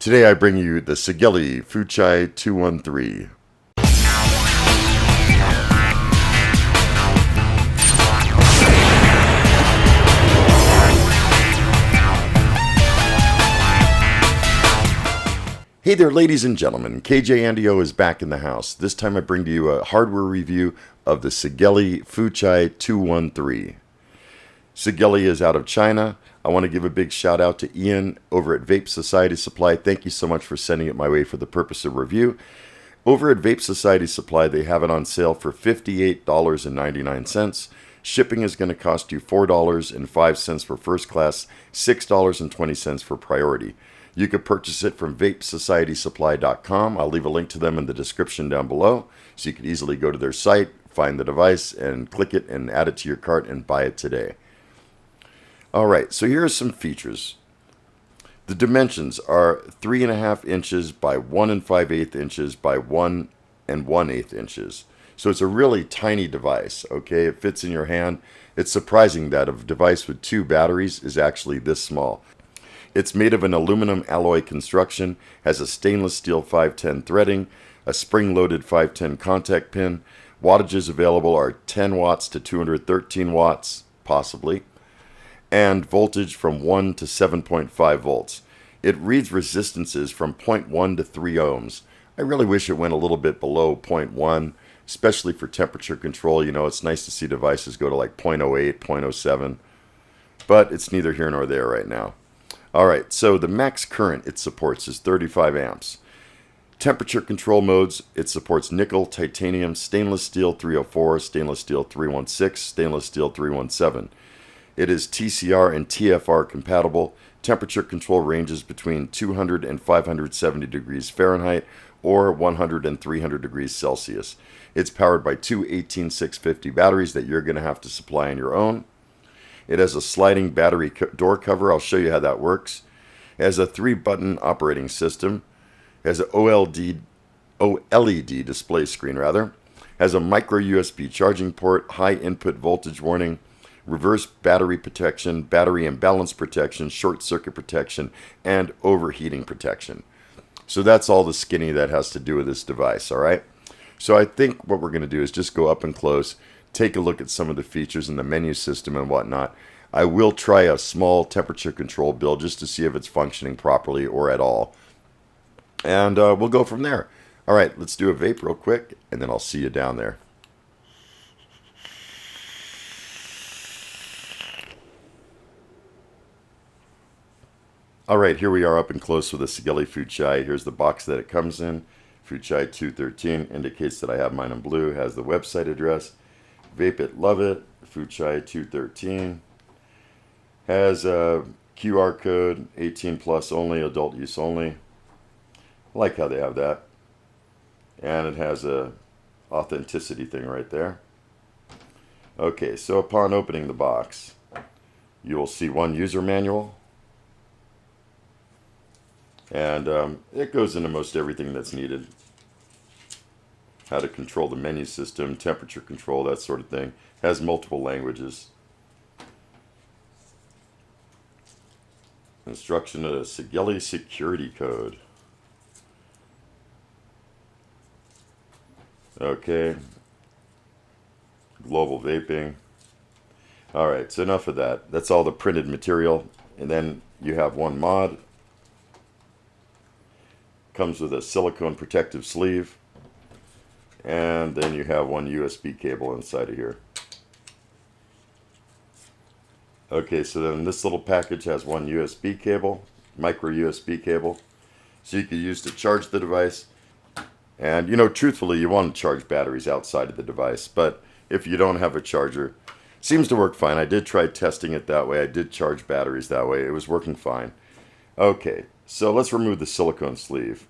Today I bring you the Sigelei FuChai 213. Hey there, ladies and gentlemen. KJ Andio is back in the house. This time I bring to you a hardware review of the Sigelei FuChai 213. Sigelei is out of China. I want to give a big shout out to Ian over at Vape Society Supply. Thank you so much for sending it my way for the purpose of review. Over at Vape Society Supply, they have it on sale for $58.99. Shipping is going to cost you $4.05 for first class, $6.20 for priority. You could purchase it from vapesocietysupply.com. I'll leave a link to them in the description down below, so you can easily go to their site, find the device, and click it and add it to your cart and buy it today. Alright, so here are some features. The dimensions are 3.5 inches by 1 5/8 inches by 1 1/8 inches. So it's a really tiny device, okay? It fits in your hand. It's surprising that a device with 2 batteries is actually this small. It's made of an aluminum alloy construction, has a stainless steel 510 threading, a spring-loaded 510 contact pin. Wattages available are 10 watts to 213 watts, possibly, and voltage from 1 to 7.5 volts. It reads resistances from 0.1 to 3 ohms. I really wish it went a little bit below 0.1, especially for temperature control. You know, it's nice to see devices go to like 0.08, 0.07, but it's neither here nor there right now. Alright, so the max current it supports is 35 amps. Temperature control modes, it supports nickel, titanium, stainless steel 304, stainless steel 316, stainless steel 317. It is TCR and TFR compatible. Temperature control ranges between 200 and 570 degrees Fahrenheit or 100 and 300 degrees Celsius. It's powered by 2 18650 batteries that you're going to have to supply on your own. It has a sliding battery door cover. I'll show you how that works. It has a 3-button operating system. It has an OLED display screen, Has a micro USB charging port, high input voltage warning, reverse battery protection, battery imbalance protection, short circuit protection, and overheating protection. So that's all the skinny that has to do with this device, alright? So I think what we're going to do is just go up and close, take a look at some of the features in the menu system and whatnot. I will try a small temperature control build just to see if it's functioning properly or at all. And we'll go from there. Alright, let's do a vape real quick, and then I'll see you down there. Alright, here we are up and close with the Sigelei FuChai. Here's the box that it comes in. FuChai 213 indicates that I have mine in blue, has the website address. Vape it, love it. FuChai 213 has a QR code, 18 plus only, adult use only. I like how they have that. And it has a authenticity thing right there. Okay, so upon opening the box, you will see one user manual. And it goes into most everything that's needed. How to control the menu system, temperature control, that sort of thing. Has multiple languages. Instruction of the Sigelei security code. Okay. Global vaping. Alright, so enough of that. That's all the printed material. And then you have one mod. Comes with a silicone protective sleeve. And then you have one USB cable inside of here. Okay, so then this little package has one USB cable, micro USB cable, so you can use to charge the device. And you know, truthfully, you want to charge batteries outside of the device, but if you don't have a charger, it seems to work fine. I did try testing it that way. I did charge batteries that way. It was working fine. Okay, so let's remove the silicone sleeve.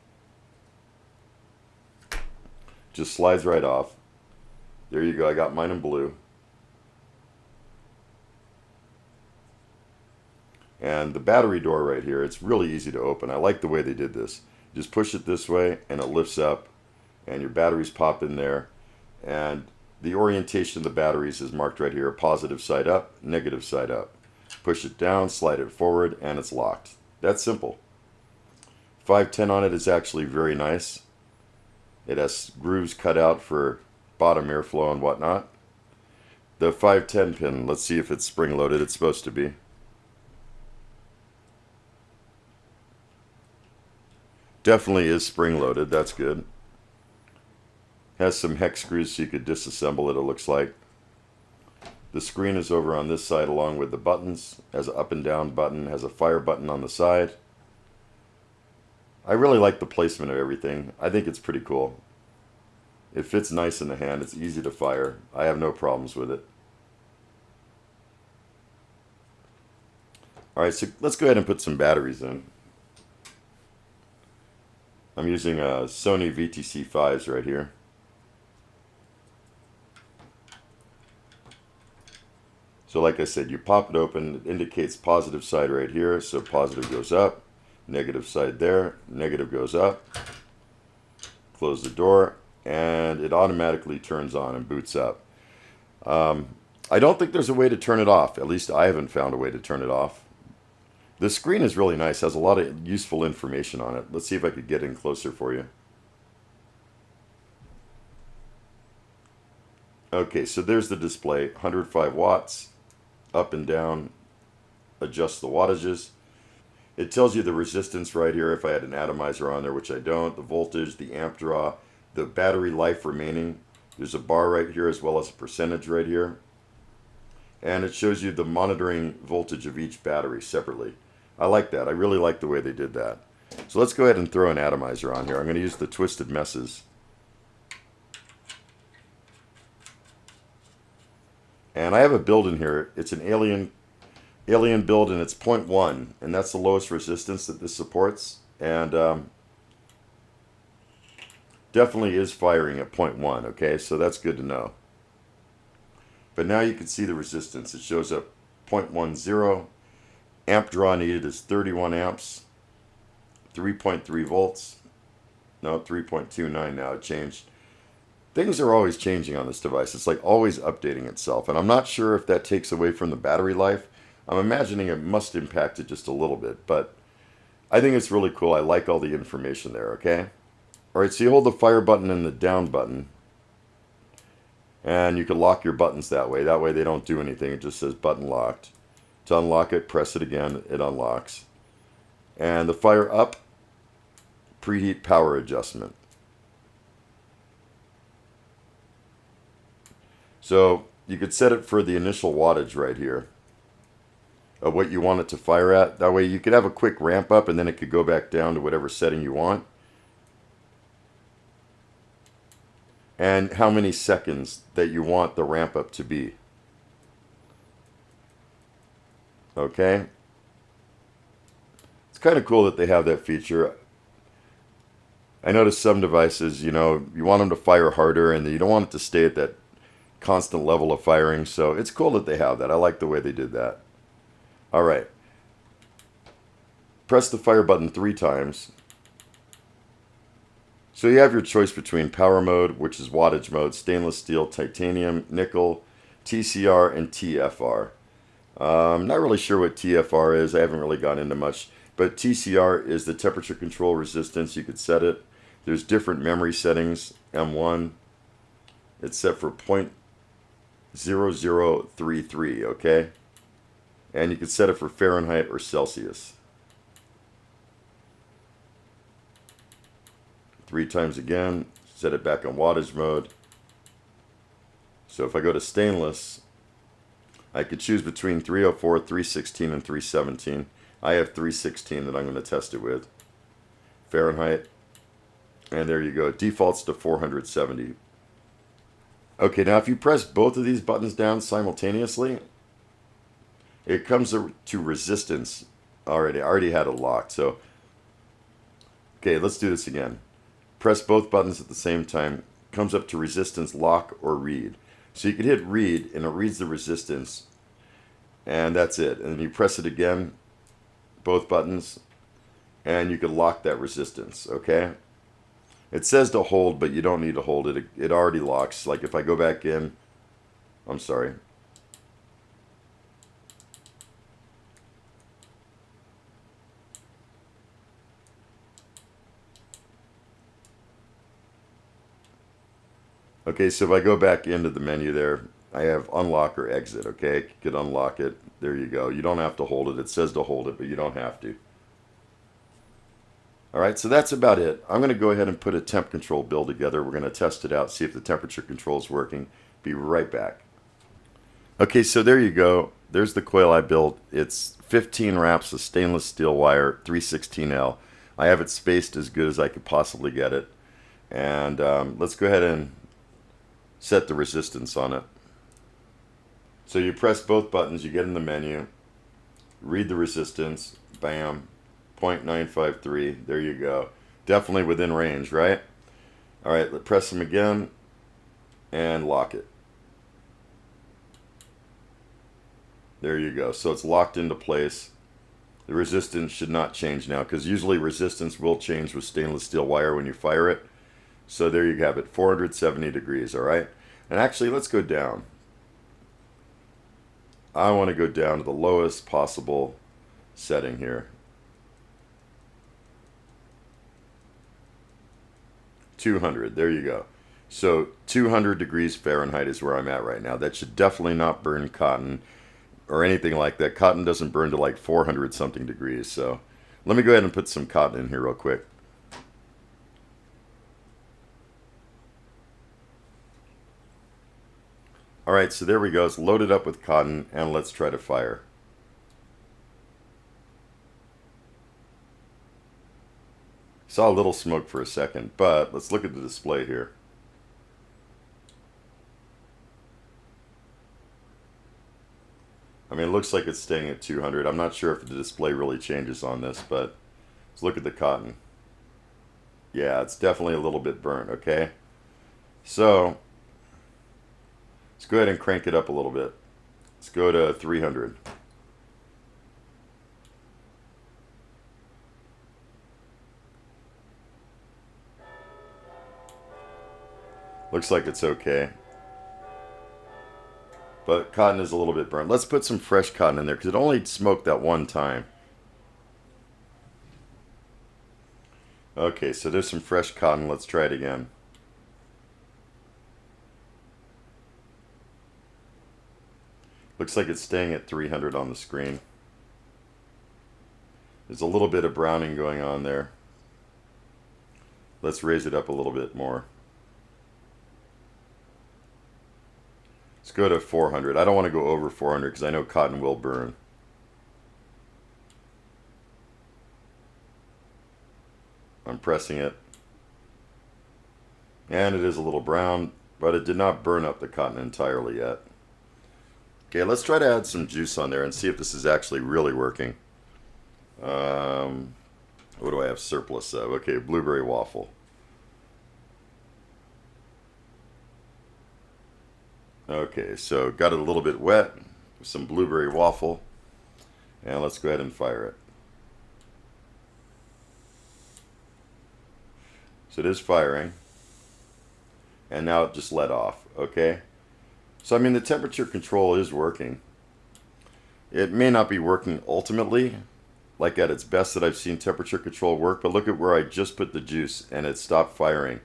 Just slides right off. There you go. I got mine in blue. And the battery door right here, it's really easy to open. I like the way they did this. Just push it this way and it lifts up and your batteries pop in there. And the orientation of the batteries is marked right here. Positive side up, negative side up. Push it down, slide it forward, and it's locked. That's simple. 510 on it is actually very nice. It has grooves cut out for bottom airflow and whatnot. The 510 pin, let's see if it's spring loaded. It's supposed to be. Definitely is spring loaded. That's good. Has some hex screws so you could disassemble it, it looks like. The screen is over on this side along with the buttons. Has an up and down button. Has a fire button on the side. I really like the placement of everything. I think it's pretty cool. It fits nice in the hand. It's easy to fire. I have no problems with it. Alright, so let's go ahead and put some batteries in. I'm using Sony VTC5s right here. So like I said, you pop it open, it indicates positive side right here, so positive goes up, negative side there, negative goes up. Close the door, and it automatically turns on and boots up. I don't think there's a way to turn it off, at least I haven't found a way to turn it off. The screen is really nice, has a lot of useful information on it. Let's see if I could get in closer for you. Okay, so there's the display, 105 watts, up and down, adjust the wattages. It tells you the resistance right here if I had an atomizer on there, which I don't, the voltage, the amp draw, the battery life remaining. There's a bar right here as well as a percentage right here. And it shows you the monitoring voltage of each battery separately. I like that. I really like the way they did that. So let's go ahead and throw an atomizer on here. I'm going to use the Twisted Messes. And I have a build in here. It's an alien build, and it's 0.1, and that's the lowest resistance that this supports. And definitely is firing at 0.1. Okay, so that's good to know. But now you can see the resistance. It shows up 0.10. Amp draw needed is 31 amps, 3.3 volts. No, 3.29 now. It changed. Things are always changing on this device. It's like always updating itself. And I'm not sure if that takes away from the battery life. I'm imagining it must impact it just a little bit. But I think it's really cool. I like all the information there, okay? Alright, so you hold the fire button and the down button. And you can lock your buttons that way. That way they don't do anything. It just says button locked. To unlock it, press it again. It unlocks. And the fire up, preheat power adjustment. So you could set it for the initial wattage right here of what you want it to fire at. That way you could have a quick ramp up and then it could go back down to whatever setting you want. And how many seconds that you want the ramp up to be. Okay? It's kind of cool that they have that feature. I noticed some devices, you know, you want them to fire harder and you don't want it to stay at that constant level of firing. So it's cool that they have that. I like the way they did that. Alright. Press the fire button 3 times. So you have your choice between power mode, which is wattage mode, stainless steel, titanium, nickel, TCR, and TFR. I'm not really sure what TFR is. I haven't really gone into much. But TCR is the temperature control resistance. You could set it. There's different memory settings. M1. It's set for 0.0033, okay? And you can set it for Fahrenheit or Celsius. 3 times again. Set it back on wattage mode. So if I go to stainless, I could choose between 304, 316, and 317. I have 316 that I'm going to test it with. Fahrenheit. And there you go. It defaults to 470. Okay, now if you press both of these buttons down simultaneously, it comes to resistance already. I already had it locked. So, okay, let's do this again. Press both buttons at the same time. Comes up to resistance, lock, or read. So you can hit read, and it reads the resistance. And that's it. And then you press it again, both buttons, and you can lock that resistance, okay? It says to hold, but you don't need to hold it. It already locks. Like if I go back in, I'm sorry. Okay, so if I go back into the menu there, I have unlock or exit, okay? You could unlock it. There you go. You don't have to hold it. It says to hold it, but you don't have to. All right, so that's about it. I'm going to go ahead and put a temp control build together. We're going to test it out, see if the temperature control is working. Be right back. Okay, so there you go. There's the coil I built. It's 15 wraps of stainless steel wire, 316L. I have it spaced as good as I could possibly get it. And let's go ahead and set the resistance on it. So you press both buttons, you get in the menu, read the resistance, bam, 0.953, there you go. Definitely within range, right? All right, let's press them again and lock it. There you go. So it's locked into place. The resistance should not change now, because usually resistance will change with stainless steel wire when you fire it. So there you have it, 470 degrees, all right? And actually, let's go down. I want to go down to the lowest possible setting here. 200, there you go. So 200 degrees Fahrenheit is where I'm at right now. That should definitely not burn cotton or anything like that. Cotton doesn't burn to like 400 something degrees. So let me go ahead and put some cotton in here real quick. Alright, so there we go. It's loaded up with cotton, and let's try to fire. Saw a little smoke for a second, but let's look at the display here. I mean, it looks like it's staying at 200. I'm not sure if the display really changes on this, but let's look at the cotton. Yeah, it's definitely a little bit burnt, okay? So let's go ahead and crank it up a little bit. Let's go to 300. Looks like it's okay. But cotton is a little bit burnt. Let's put some fresh cotton in there, because it only smoked that one time. Okay, so there's some fresh cotton. Let's try it again. Looks like it's staying at 300 on the screen. There's a little bit of browning going on there. Let's raise it up a little bit more. Let's go to 400. I don't want to go over 400 because I know cotton will burn. I'm pressing it. And it is a little brown, but it did not burn up the cotton entirely yet. Okay, let's try to add some juice on there and see if this is actually really working. What do I have surplus of? Okay, blueberry waffle. Okay, so got it a little bit wet with some blueberry waffle. And let's go ahead and fire it. So it is firing. And now it just let off, okay? So I mean, the temperature control is working. It may not be working ultimately, like at its best that I've seen temperature control work, but look at where I just put the juice and it stopped firing.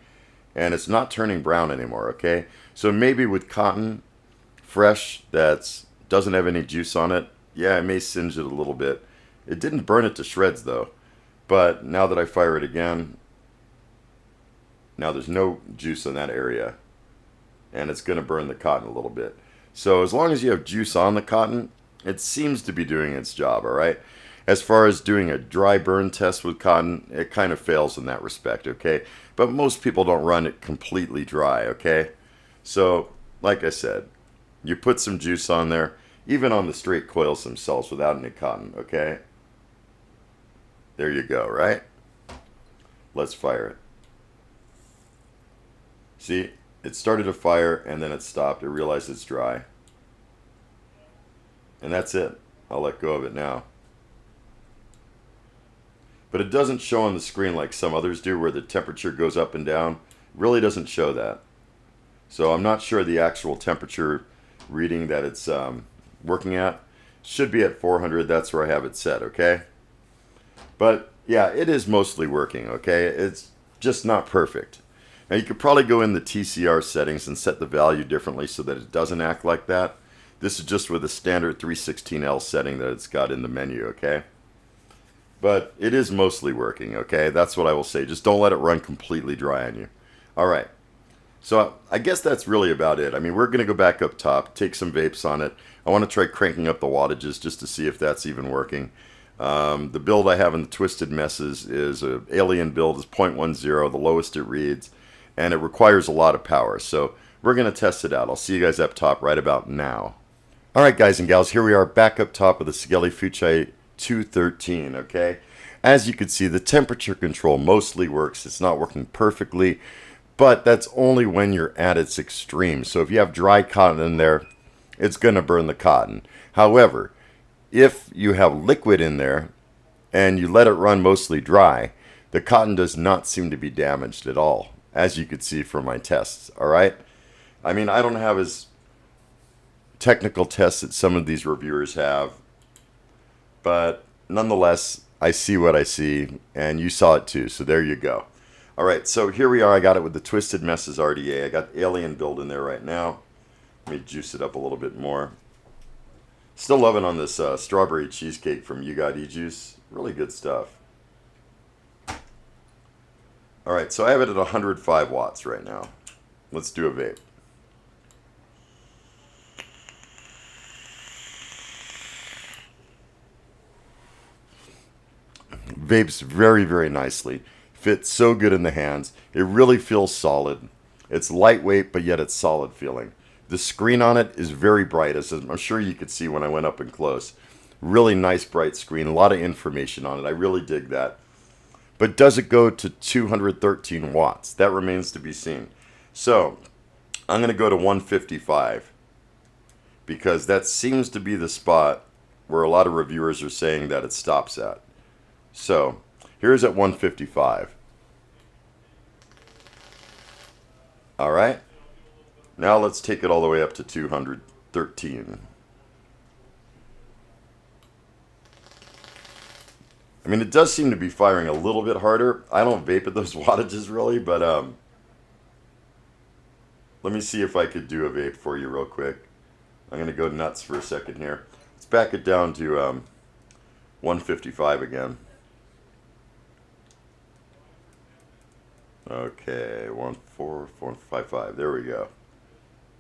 And it's not turning brown anymore, okay? So maybe with cotton, fresh, that doesn't have any juice on it, yeah, it may singe it a little bit. It didn't burn it to shreds though. But now that I fire it again, now there's no juice in that area. And it's going to burn the cotton a little bit. So as long as you have juice on the cotton, it seems to be doing its job, all right? As far as doing a dry burn test with cotton, it kind of fails in that respect, okay? But most people don't run it completely dry, okay? So, like I said, you put some juice on there, even on the straight coils themselves without any cotton, okay? There you go, right? Let's fire it. See, it started to fire and then it stopped. It realized it's dry. And that's it. I'll let go of it now. But it doesn't show on the screen like some others do where the temperature goes up and down. It really doesn't show that. So I'm not sure the actual temperature reading that it's working at. Should be at 400. That's where I have it set, okay? But yeah, it is mostly working, okay? It's just not perfect. Now you could probably go in the TCR settings and set the value differently so that it doesn't act like that. This is just with a standard 316L setting that it's got in the menu, okay? But it is mostly working, okay? That's what I will say. Just don't let it run completely dry on you. All right. So I guess that's really about it. I mean, we're going to go back up top, take some vapes on it. I want to try cranking up the wattages just to see if that's even working. The build I have in the Twisted Messes is an alien build. It's 0.10, the lowest it reads, and it requires a lot of power. So we're going to test it out. I'll see you guys up top right about now. All right, guys and gals, here we are back up top of the Sigelei FuChai 213, okay? As you can see, the temperature control mostly works. It's not working perfectly, but that's only when you're at its extreme. So if you have dry cotton in there, it's going to burn the cotton. However, if you have liquid in there and you let it run mostly dry, the cotton does not seem to be damaged at all, as you could see from my tests, all right? I mean, I don't have as technical tests that some of these reviewers have, but nonetheless, I see what I see, and you saw it too, so there you go. All right, so here we are. I got it with the Twisted Messes RDA. I got the Alien build in there right now. Let me juice it up a little bit more. Still loving on this strawberry cheesecake from You Got E-Juice. Really good stuff. All right, so I have it at 105 watts right now. Let's do a vape. Vapes very, very nicely. Fits so good in the hands. It really feels solid. It's lightweight, but yet it's solid feeling. The screen on it is very bright, as I'm sure you could see when I went up and close. Really nice, bright screen. A lot of information on it. I really dig that. But does it go to 213 watts? That remains to be seen. So, I'm going to go to 155. Because that seems to be the spot where a lot of reviewers are saying that it stops at. So, here's at 155. All right. Now let's take it all the way up to 213. I mean, it does seem to be firing a little bit harder. I don't vape at those wattages really, but let me see if I could do a vape for you real quick. I'm going to go nuts for a second here. Let's back it down to 155 again. Okay, 14455. There we go.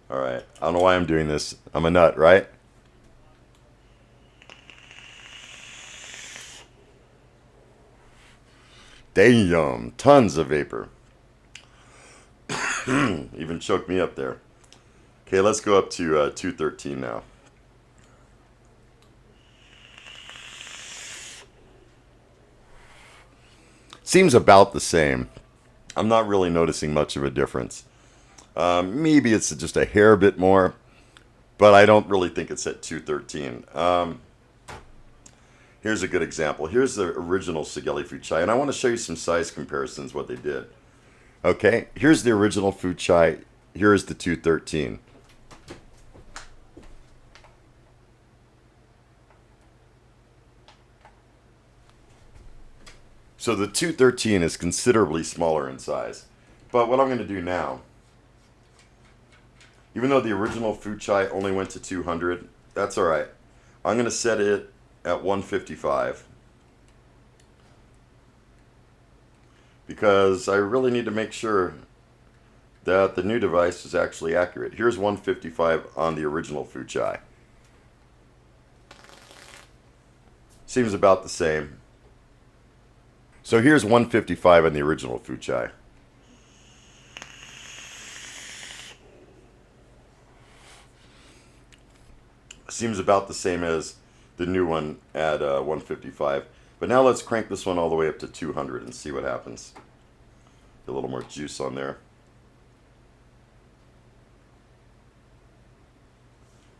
All right. I don't know why I'm doing this. I'm a nut, right? Damn, tons of vapor. Even choked me up there. Okay, let's go up to 213 now. Seems about the same. I'm not really noticing much of a difference. Maybe it's just a hair bit more, but I don't really think it's at 213. Here's a good example. Here's the original Sigelei FuChai, and I want to show you some size comparisons, what they did. Okay, here's the original FuChai. Here's the 213. So the 213 is considerably smaller in size. But what I'm going to do now, even though the original FuChai only went to 200, that's all right. I'm going to set it at 155. Because I really need to make sure that the new device is actually accurate. Here's 155 on the original FuChai. Seems about the same. So here's 155 on the original FuChai. Seems about the same as the new one at 155. But now let's crank this one all the way up to 200 and see what happens. Get a little more juice on there.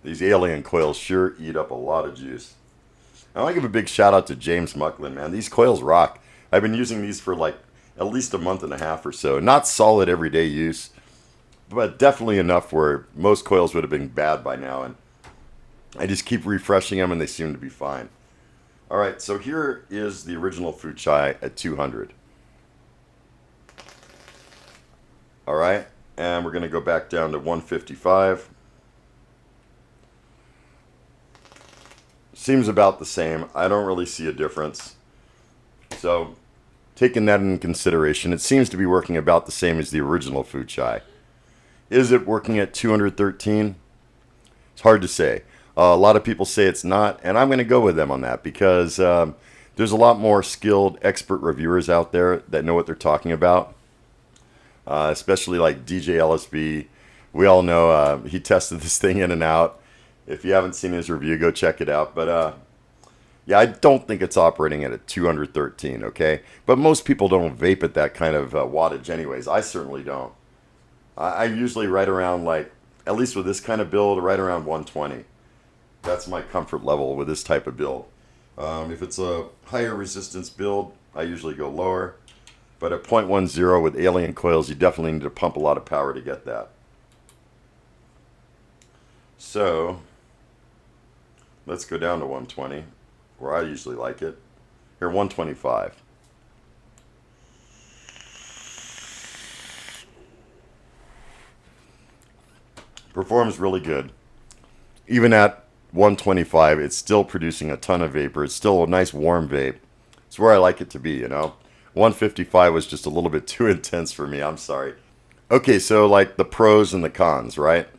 These alien coils sure eat up a lot of juice. I want to give a big shout out to James Mucklin, man. These coils rock. I've been using these for like at least a month and a half or so. Not solid everyday use, but definitely enough where most coils would have been bad by now. And I just keep refreshing them and they seem to be fine. All right, so here is the original FuChai at 200. All right, and we're going to go back down to 155. Seems about the same. I don't really see a difference. So, taking that into consideration, it seems to be working about the same as the original FuChai. Is it working at 213? It's hard to say. A lot of people say it's not, and I'm going to go with them on that because there's a lot more skilled expert reviewers out there that know what they're talking about, especially like DJ LSB. We all know he tested this thing in and out. If you haven't seen his review, go check it out. But yeah, I don't think it's operating at a 213, okay? But most people don't vape at that kind of wattage anyways. I certainly don't. I usually right around, like, at least with this kind of build, right around 120. That's my comfort level with this type of build. If it's a higher resistance build, I usually go lower. But at 0.10 with alien coils, you definitely need to pump a lot of power to get that. So, let's go down to 120, where I usually like it. Here, 125. Performs really good. Even at 125, it's still producing a ton of vapor. It's still a nice warm vape. It's where I like it to be, you know. 155 was just a little bit too intense for me. I'm sorry. Okay, so like the pros and the cons, right?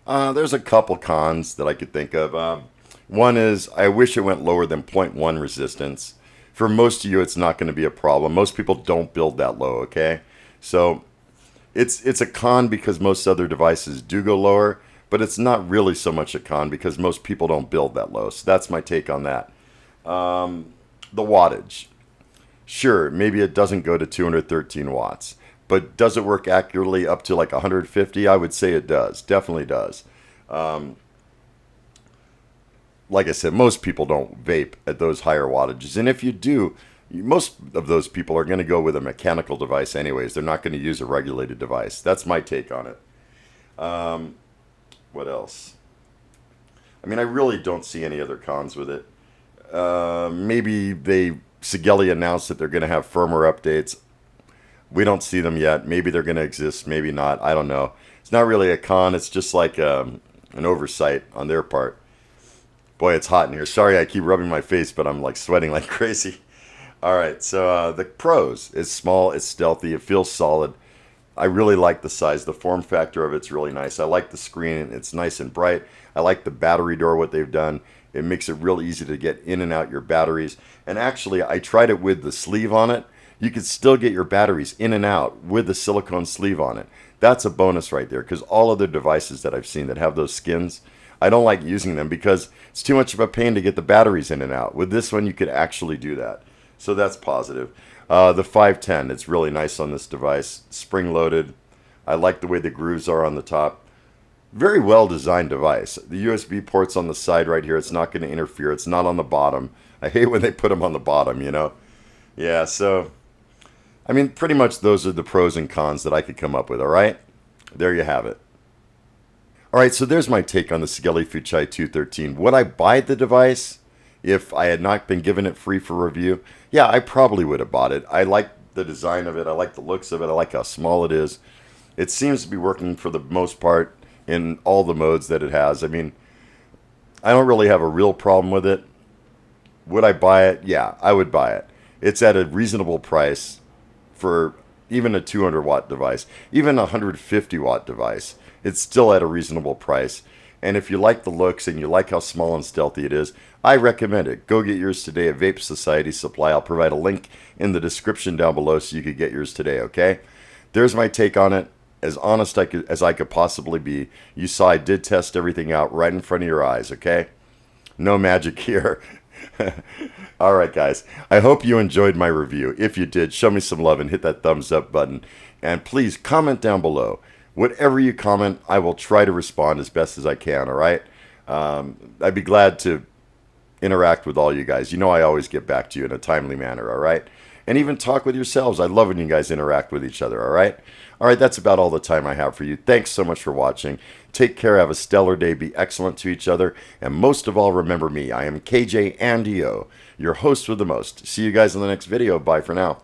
There's a couple cons that I could think of. One is I wish it went lower than 0.1 resistance. For most of you, it's not going to be a problem. Most people don't build that low, okay? So it's a con because most other devices do go lower, but it's not really so much a con because most people don't build that low. So that's my take on that. The wattage. Sure, maybe it doesn't go to 213 watts, but does it work accurately up to like 150? I would say it does. Definitely does. Like I said, most people don't vape at those higher wattages. And if you do, most of those people are going to go with a mechanical device anyways. They're not going to use a regulated device. That's my take on it. What else? I mean, I really don't see any other cons with it. Maybe Sigelei announced that they're going to have firmware updates. We don't see them yet. Maybe they're going to exist, maybe not. I don't know. It's not really a con. It's just like an oversight on their part. Boy, it's hot in here. Sorry, I keep rubbing my face, but I'm like sweating like crazy. All right, so the pros. It's small, it's stealthy, it feels solid. I really like the size. The form factor of it's really nice. I like the screen. It's nice and bright. I like the battery door, what they've done. It makes it real easy to get in and out your batteries. And actually, I tried it with the sleeve on it. You could still get your batteries in and out with the silicone sleeve on it. That's a bonus right there, because all other devices that I've seen that have those skins, I don't like using them because it's too much of a pain to get the batteries in and out. With this one, you could actually do that. So that's positive. The 510, it's really nice on this device. Spring-loaded. I like the way the grooves are on the top. Very well-designed device. The USB port's on the side right here. It's not going to interfere. It's not on the bottom. I hate when they put them on the bottom, you know. Yeah, so, I mean, pretty much those are the pros and cons that I could come up with, all right? There you have it. All right, so there's my take on the Sigelei FuChai 213. Would I buy the device if I had not been given it free for review? Yeah, I probably would have bought it. I like the design of it. I like the looks of it. I like how small it is. It seems to be working for the most part in all the modes that it has. I mean, I don't really have a real problem with it. Would I buy it? Yeah, I would buy it. It's at a reasonable price for even a 200 watt device, even a 150 watt device. It's still at a reasonable price. And if you like the looks and you like how small and stealthy it is, I recommend it. Go get yours today at Vape Society Supply. I'll provide a link in the description down below so you could get yours today, okay? There's my take on it. As honest as I could possibly be. You saw I did test everything out right in front of your eyes, okay? No magic here. All right, guys. I hope you enjoyed my review. If you did, show me some love and hit that thumbs up button. And please comment down below. Whatever you comment, I will try to respond as best as I can, all right? I'd be glad to interact with all you guys. You know I always get back to you in a timely manner, all right? And even talk with yourselves. I love when you guys interact with each other, all right? All right, that's about all the time I have for you. Thanks so much for watching. Take care. Have a stellar day. Be excellent to each other. And most of all, remember me. I am KJ and EO, your host with the most. See you guys in the next video. Bye for now.